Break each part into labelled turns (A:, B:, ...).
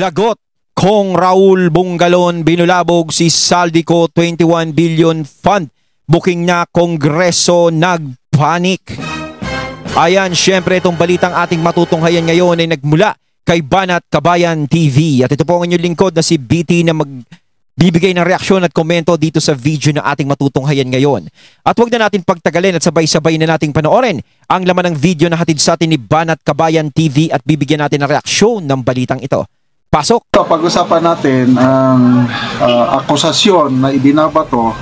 A: Lagot, Kong Raul Bungalon binulabog si Saldico 21 billion fund. Booking na Kongreso nagpanik. Ayan, syempre itong balitang ating matutunghayan ngayon ay nagmula kay Banat Kabayan TV. At ito po ang inyong lingkod na si BT na magbibigay ng reaksyon at komento dito sa video na ating matutunghayan ngayon. At huwag na natin pagtagalin at sabay-sabay na nating panoorin ang laman ng video na hatid sa atin ni Banat Kabayan TV at bibigyan natin ng reaksyon ng balitang ito. Pasok!
B: Pag-usapan natin ang akusasyon na ibinabato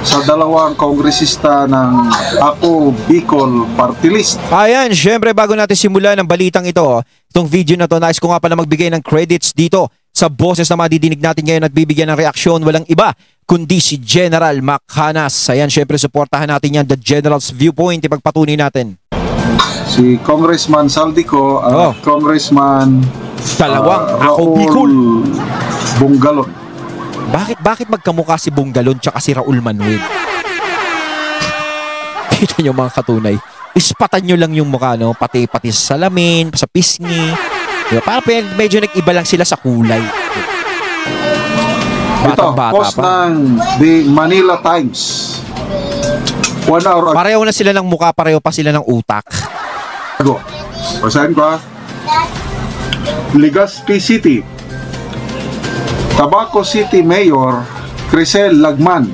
B: sa dalawang kongresista ng Ako Bicol Party List.
A: Ayan, syempre bago natin simulan ang balitang ito, itong video na to, nais ko nga pala magbigay ng credits dito sa boses na madidinig natin ngayon at bibigyan ng reaksyon. Walang iba kundi si General Macanas. Ayan, syempre supportahan natin yan, the General's Viewpoint, ipagpatuloy natin.
B: Si Congressman Saldico at Congressman
A: dalawang Ako
B: Raul
A: Bicol
B: Bungalon.
A: Bakit magkamukha si Bungalon tsaka si Raul Manuel? Kita nyo mga katunay, ispatan nyo lang yung mukha, no? Pati sa salamin, sa pisngi, diba? Parang medyo nag-iba lang sila sa kulay.
B: Ito, post ng The Manila Times. 1 hour ago.
A: Pareho na sila ng mukha, pareho pa sila ng utak.
B: Basahin ko. Legazpi City. Tabaco City Mayor Crisel Lagman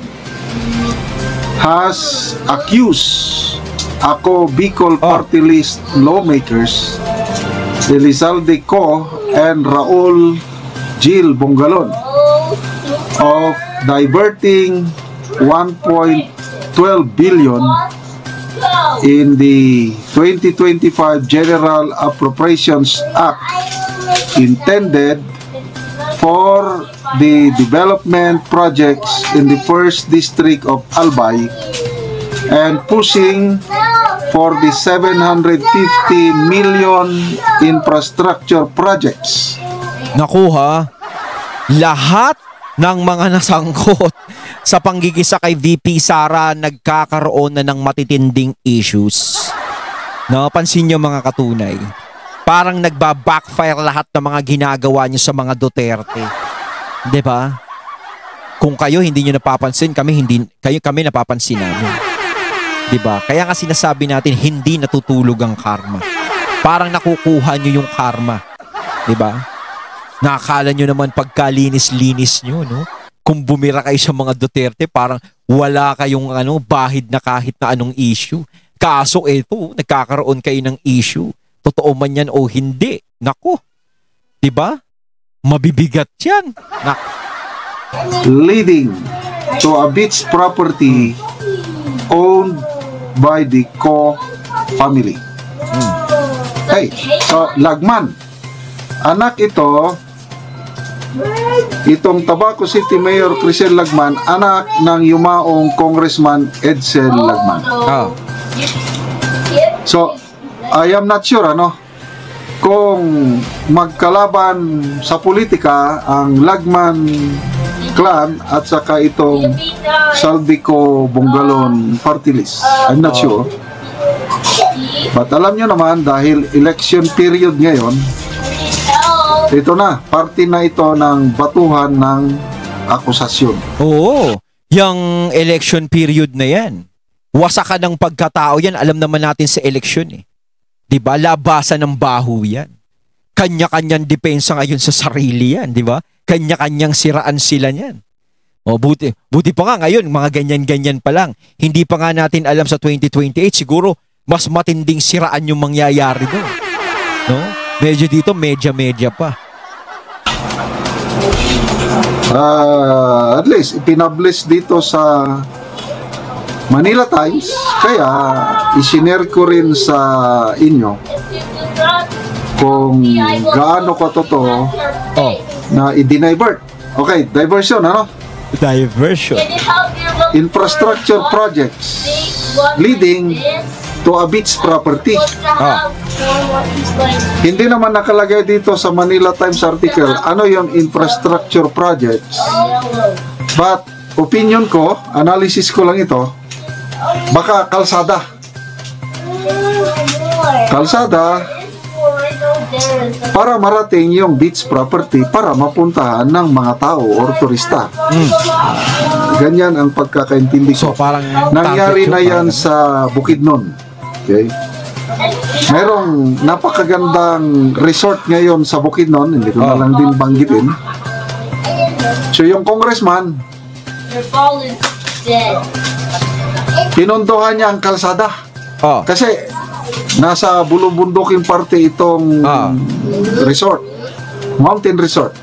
B: has accused Ako Bicol Party List lawmakers Elizalde Co and Raul Gil Bungalon of diverting 1.12 billion in the 2025 General Appropriations Act intended for the development projects in the 1st District of Albay and pushing for the 750 million infrastructure projects.
A: Nakuha, lahat ng mga nasangkot sa panggigisa kay VP Sara nagkakaroon na ng matitinding issues. Napansin nyo mga katunay? Parang nagba-backfire lahat ng mga ginagawa niyo sa mga Duterte. 'Di ba? Kung kayo hindi niyo napapansin, kami napapansin namin. 'Di ba? Kaya nga sinasabi natin hindi natutulog ang karma. Parang nakukuha niyo yung karma. 'Di ba? Nakakala niyo naman pagkalinis-linis niyo, no? Kung bumira kayo sa mga Duterte, parang wala kayong bahid na kahit na anong issue. Kaso ito, nagkakaroon kayo ng issue. Totoo man yan o hindi. Naku. Diba? Mabibigat yan.
B: Leading to a beach property owned by the Co family. Hey, so Lagman. Anak ito, itong Tabaco City Mayor Crisel Lagman, anak ng yumaong Congressman Edsel Lagman. So, I am not sure kung magkalaban sa politika ang Lagman clan at saka itong Saldico Bungalon Party List. I'm not sure. But alam nyo naman, dahil election period ngayon, ito na, parte na ito ng batuhan ng akusasyon.
A: Oo, yung election period na yan. Wasakan ng pagkatao yan, alam naman natin sa election eh. Diba? Labasan ng baho yan. Kanya-kanyang depensa ngayon sa sarili yan, diba? Kanya-kanyang siraan sila niyan. O buti pa nga ngayon, mga ganyan-ganyan pa lang. Hindi pa nga natin alam sa 2028, siguro mas matinding siraan yung mangyayari doon. No? Medyo dito, medya-medya pa.
B: At least, ipinablish dito sa Manila Times, kaya isinare ko rin sa inyo kung gaano ko totoo na i-divert. Okay, diversion,
A: Diversion.
B: Infrastructure projects leading to a beach property. Hindi naman nakalagay dito sa Manila Times article ano yung infrastructure projects. But opinion ko, analysis ko lang ito, baka kalsada para marating yung beach property para mapuntahan ng mga tao or turista. Ganyan ang pagkakaintindi ko.
A: So parang
B: Nangyari
A: target
B: na
A: yun,
B: yan
A: parang
B: sa Bukidnon. Okay? Merong napakagandang resort ngayon sa Bukidnon, hindi ko na lang din banggitin. So yung congressman, pinuntuhan niya ang kalsada.
A: Oh.
B: Kasi nasa bulubunduking parte itong resort, mountain resort.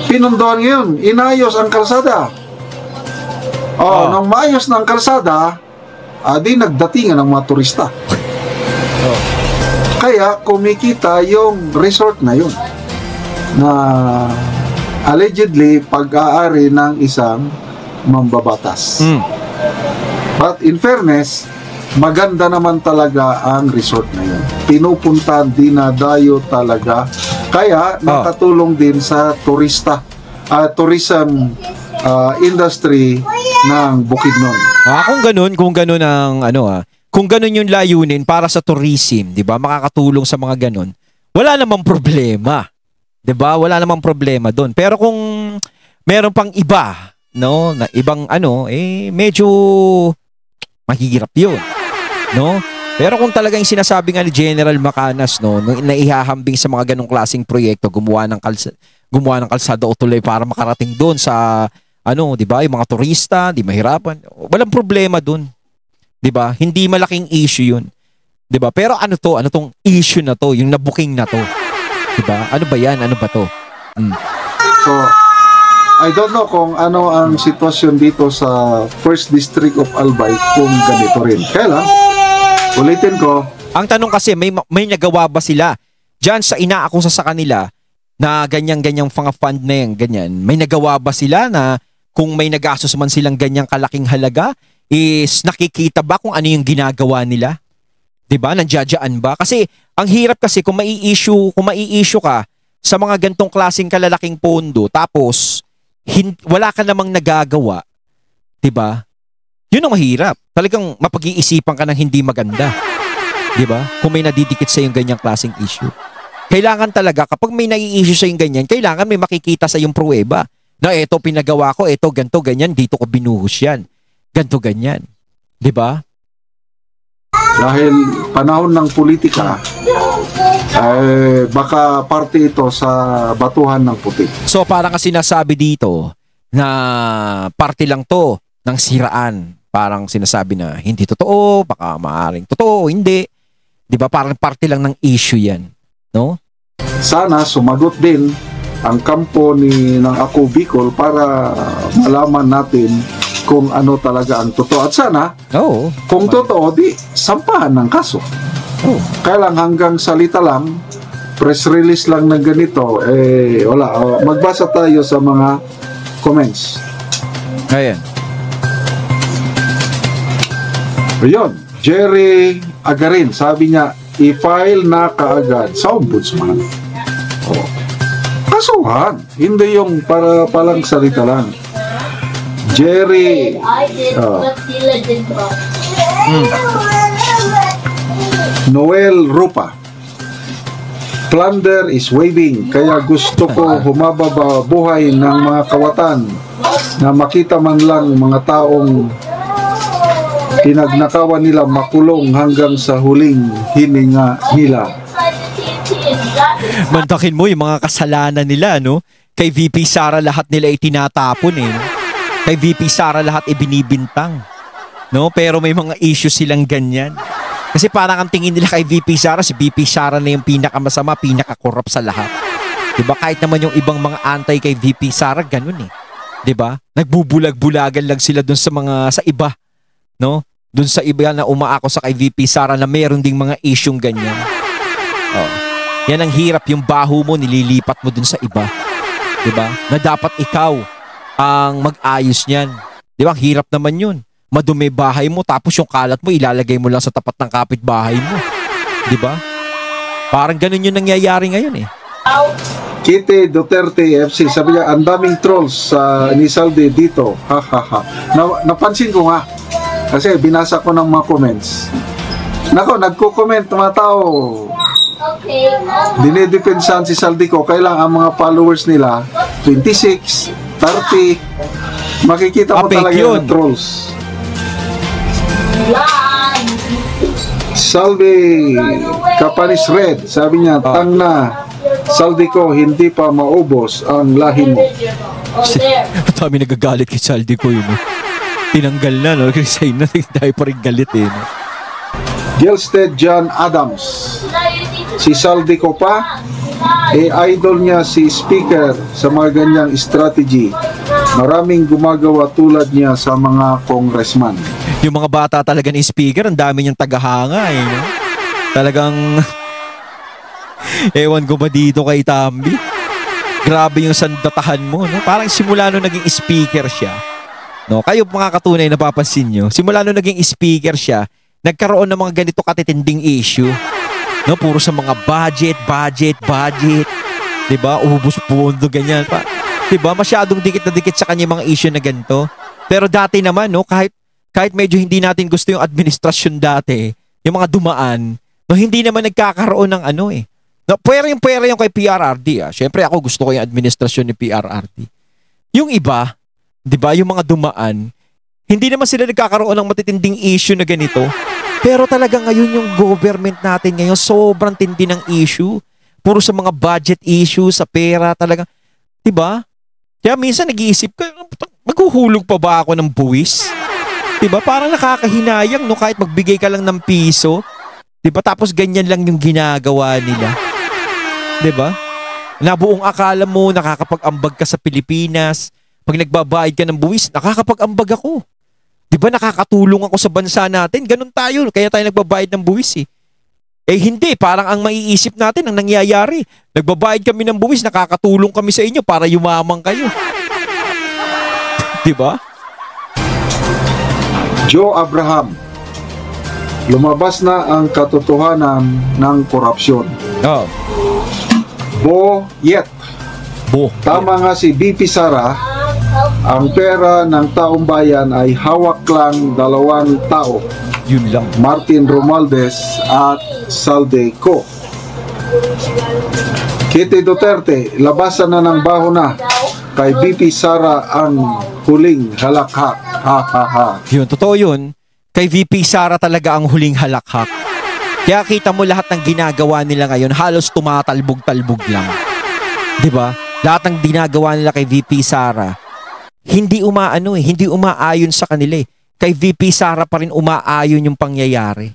B: Pinuntuhan ngayon, inayos ang kalsada. Nang maayos ng kalsada, di nagdatingan ng mga turista. Kaya kumikita yung resort na yun na allegedly pag-aari ng isang mambabatas. But in fairness, maganda naman talaga ang resort na yun. Pinupunta, dinadayo talaga. Kaya nakatulong din sa tourism industry ng Bukidnon.
A: Kung ganun ang kung ganun yung layunin para sa tourism, 'di ba? Makakatulong sa mga ganun. Wala namang problema. 'Di ba? Wala namang problema doon. Pero kung meron pang iba, no, na ibang medyo mahirap 'yun, no? Pero kung talagang sinasabi nga ni General Macanas, no, naihahambing sa mga ganung klaseng proyekto, gumawa ng kalsada o tulay para makarating doon sa 'di ba, yung mga turista, di mahirapan. Walang problema doon. 'Di ba? Hindi malaking issue 'yun. 'Di ba? Pero ano tong issue na to, yung nabuking na to. 'Di ba? Ano ba 'yan? Ano ba to?
B: So, I don't know kung ano ang sitwasyon dito sa First District of Albay kung ganito rin. Kaya lang, ulitin ko.
A: Ang tanong kasi, may nagawa ba sila diyan sa inaakusa sa kanila na ganyang mga fund na yan, ganyan? May nagawa ba sila na kung may nagastos man silang ganyang kalaking halaga, is nakikita ba kung ano yung ginagawa nila? 'Di ba? Nandiyadyaan ba? Kasi ang hirap kasi kung mai-issue ka sa mga gantong klaseng kalalaking pondo tapos wala ka namang nagagawa, 'di ba? 'Yun ang mahirap. Talagang mapag-iisipan ka ng hindi maganda. 'Di ba? Kung may nadidikit sa yung ganyang klaseng issue. Kailangan talaga kapag may nai-issue sa yung ganyan, kailangan may makikita sa yung pruweba. Na eto pinagawa ko, eto ganto ganyan, dito ko binuhos yan. Ganto ganyan. 'Di ba?
B: Dahil panahon ng politika, baka parte ito sa batuhan ng puti.
A: So parang kasi sinasabi dito na parte lang to ng siraan. Parang sinasabi na hindi totoo, baka maaaring totoo, hindi. 'Di ba? Parang parte lang ng issue 'yan, no?
B: Sana sumagot din ang kampo ng Ako Bicol para malaman natin kung ano talaga ang totoo. At sana, kung totoo, di sampahan ng kaso. Kaya lang hanggang salita lang, press release lang na ganito, wala. Magbasa tayo sa mga comments.
A: Ayan.
B: Ayun, Jerry Agarin, sabi niya, i-file na kaagad sa ombudsman. Kasuhan, hindi yung para palang salita lang. Jerry Noel Rupa, plunder is waving, kaya gusto ko humaba buhay ng mga kawatan na makita man lang mga taong pinagnakawan nila makulong hanggang sa huling hininga nila.
A: Mantakin mo yung mga kasalanan nila, no? Kay VP Sara lahat nila itinatapon eh. No? Kay VP Sara lahat ibinibintang. No? Pero may mga issues silang ganyan. Kasi parang ang tingin nila kay VP Sara, si VP Sara na yung pinakamasama, pinakakorrupt sa lahat. 'Di ba? Kahit naman yung ibang mga antay kay VP Sara, ganun eh. 'Di ba? Nagbubulag-bulagan lang sila dun sa iba, no? Dun sa iba na umaako sa kay VP Sara na mayroon ding mga isyung ganyan. Yan ang hirap, yung baho mo nililipat mo dun sa iba. 'Di ba? Na dapat ikaw ang mag-ayos niyan. 'Di ba? Hirap naman 'yun. Madumi bahay mo tapos yung kalat mo ilalagay mo lang sa tapat ng kapitbahay mo. 'Di ba? Parang ganun yung nangyayari ngayon eh.
B: Kitty Duterte FC, sabi niya, ang daming trolls sa Inisalde dito. Ha ha ha. Napansin ko nga kasi binasa ko ng mga comments. Nako, nagko-comment mga tao. Dinidepensahan si Saldico, kailang ang mga followers nila 26, 30, makikita mo
A: Apek
B: talaga
A: yun.
B: yung trolls. Salve Kapanis Red, sabi niya, tang na Saldico, hindi pa maubos ang lahi mo.
A: Dami nagagalit kay Saldi ko yun. Tinanggal na, no? Resign na, dahil pa rin galit eh. No?
B: Gilsted John Adams, si Saldico pa, idol niya si Speaker sa mga ganyang strategy. Maraming gumagawa tulad niya sa mga congressman.
A: Yung mga bata talaga ni Speaker, ang dami niyang tagahanga eh. No? Talagang, ewan ko ba dito kay Tambi? Grabe yung sandatahan mo, no? Parang simula nung naging speaker siya, no? Kayo mga katunay napapansin nyo, simula nung naging speaker siya, nagkaroon ng mga ganito katitinding issue, no? Puro sa mga budget, 'di ba? Ubus pondo ganyan pa. 'Di ba? Masyadong dikit na dikit sa kanya yung mga issue na ganito. Pero dati naman, no, kahit medyo hindi natin gusto yung administrasyon dati, yung mga dumaan, no, hindi naman nagkakaroon ng ano eh. No, pwera yung kay PRRD ah. Siyempre ako gusto ko yung administrasyon ni PRRD. Yung iba, 'di ba, yung mga dumaan, hindi naman sila nagkakaroon ng matitinding issue na ganito. Pero talaga ngayon yung government natin ngayon sobrang tindi ng issue. Puro sa mga budget issue, sa pera talaga. 'Di ba? Kaya minsan nag-iisip ka, maghuhulog pa ba ako ng buwis? 'Di ba? Parang nakakahinayang no, kahit magbigay ka lang ng piso. 'Di ba? Tapos ganyan lang yung ginagawa nila. 'Di ba? Na buong akala mo nakakapag-ambag ka sa Pilipinas. Pag nagbabayad ka ng buwis, nakakapag-ambag ako. 'Di ba? Nakakatulong ako sa bansa natin. Ganun tayo, kaya tayo nagbabayad ng buwis eh. Eh hindi, parang ang maiisip natin ang nangyayari. Nagbabayad kami ng buwis, nakakatulong kami sa inyo para yumamang kayo. 'Di ba?
B: Joe Abraham, lumabas na ang katotohanan ng korupsyon.
A: Oh.
B: Boyet. Tama nga si BP Sara, ang pera ng taong bayan ay hawak lang dalawang tao.
A: Yun lang.
B: Martin Romualdez at Saldico. Kitty Duterte, labasan na ng baho na. Kay BP Sara ang huling halakhak. Ha ha ha.
A: Yun, totoo yun. Kay VP Sara talaga ang huling halakhak. Kaya kita mo lahat ng ginagawa nila ngayon, halos tumatalbog-talbog lang. 'Di ba? Lahat ng ginagawa nila kay VP Sara, hindi hindi umaayon sa kanila eh. Kay VP Sara pa rin umaayon yung pangyayari.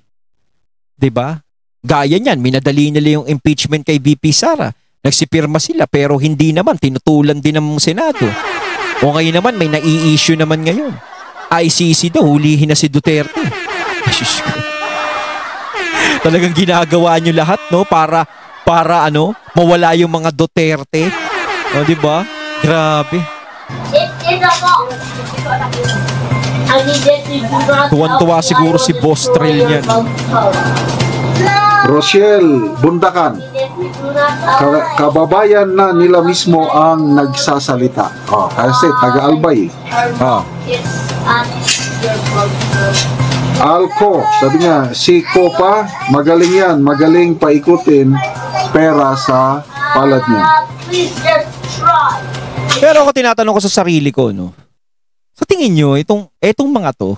A: 'Di ba? Gaya niyan, minadali nila yung impeachment kay VP Sara. Nagsipirma sila pero hindi naman, tinutulan din ng Senado. O ngayon naman, may nai-issue naman ngayon. ICC daw, hulihin na si Duterte. Asus ko. Talagang ginagawa nyo lahat, no? Para mawala yung mga Duterte. O, di ba? Grabe. Tuwan-tuwa siguro si Boss Trill niyan.
B: Rochelle Bundakan, kababayan na nila mismo ang nagsasalita. Kasi taga-Albay. Alco, sabi niya, si Copa, magaling yan, magaling paikutin pera sa palad niya.
A: Pero ako tinatanong ko sa sarili ko, no? Sa tingin nyo, itong mga to,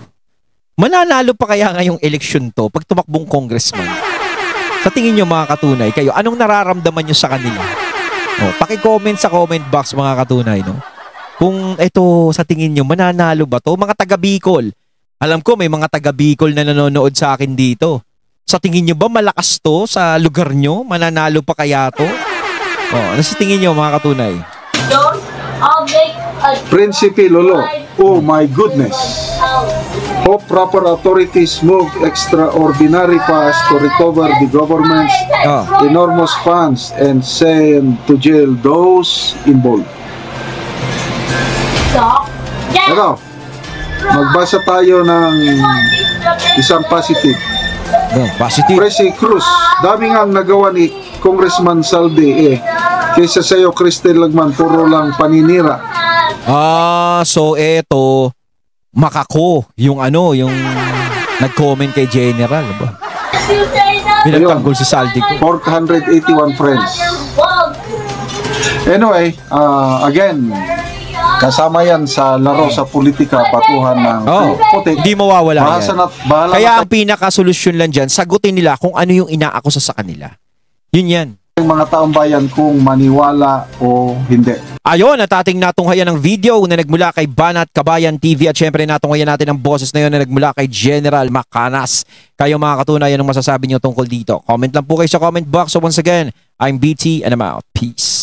A: mananalo pa kaya ngayong eleksyon to pag tumakbong congressman? Sa tingin nyo mga katunay, kayo, anong nararamdaman nyo sa kanila? Paki-comment sa comment box mga katunay, no? Kung ito sa tingin nyo, mananalo ba to? Mga taga Bicol. Alam ko may mga taga Bicol na nanonood sa akin dito. Sa tingin nyo ba malakas to sa lugar nyo? Mananalo pa kaya to? Ano sa tingin nyo mga katunay?
B: Prinsipe Lolo, oh my goodness. Hope proper authorities move extraordinary fast to recover the government's enormous funds and send to jail those involved. Ito, magbasa tayo ng isang positive.
A: Positive.
B: Presi Cruz, dami nga ang nagawa ni Congressman Saldi kaysa sa'yo, Cristel Lagman, puro lang paninira.
A: So eto, Makako, yung nag-comment kay General, ba? Pinagtanggol si Saldi ko.
B: 481 friends. Anyway, again, kasama yan sa laro sa politika, patuhan ng putik.
A: Hindi mawawala yan.
B: Bahala
A: Kaya
B: na
A: ang pinaka-solusyon lang dyan, sagutin nila kung ano yung inaakusa sa kanila. Yun yan.
B: ng mga taong bayan kung maniwala o hindi.
A: Ayon, at ating natunghayan ng video na nagmula kay Banat Kabayan TV at syempre natunghayan natin ang boses na yun na nagmula kay General Macanas. Kayo mga katunayan, anong masasabi niyo tungkol dito? Comment lang po kayo sa comment box. So once again, I'm BT and I'm out. Peace.